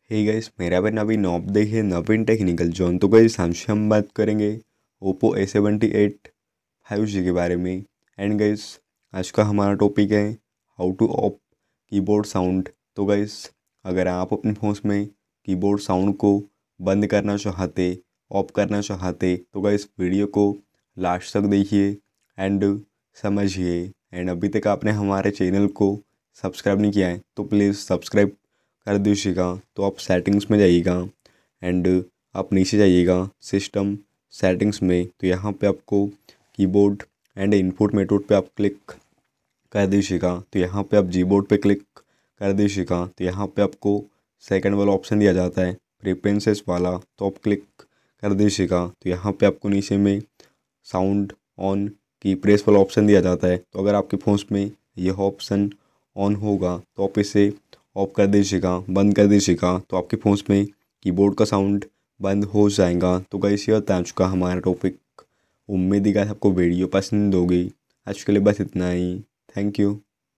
Hey guys, मेरा भी नवीन आप देखिए नवीन टेक्निकल जोन। तो गाइस आज हम बात करेंगे ओप्पो A78 5G के बारे में। एंड गाइस आज का हमारा टॉपिक है how two of keyboard sound. तो गाइस अगर आप अपने फ़ोन में कीबोर्ड साउंड को बंद करना चाहते, ऑफ करना चाहते, तो गाइस वीडियो को लास्ट तक देखिए एंड समझिए। एंड अभी तक आपने हमारे चैनल को सब्सक्राइब नहीं किया है तो प्लीज़ सब्सक्राइब कर दीजिएगा। तो आप सेटिंग्स में जाइएगा एंड आप नीचे जाइएगा सिस्टम सेटिंग्स में। तो यहाँ पे आपको कीबोर्ड एंड इनपुट मेथड पे आप क्लिक कर दीजिएगा। तो यहाँ पे आप जीबोर्ड पे क्लिक कर दीजिएगा। तो यहाँ पे आपको सेकंड वाला ऑप्शन दिया जाता है प्रेफरेंसेस वाला, तो आप क्लिक कर दीजिएगा। तो यहाँ पे आपको नीचे में साउंड ऑन की प्रेस वाला ऑप्शन दिया जाता है। तो अगर आपके फ़ोन में यह ऑप्शन ऑन होगा तो आप इसे ऑफ कर दीजिएगा, बंद कर दीजिएगा। तो आपके फ़ोन में कीबोर्ड का साउंड बंद हो जाएगा। तो गाइस ये था आज का हमारा टॉपिक। उम्मीद है कि आपको वीडियो पसंद होगी। आज के लिए बस इतना ही। Thank you.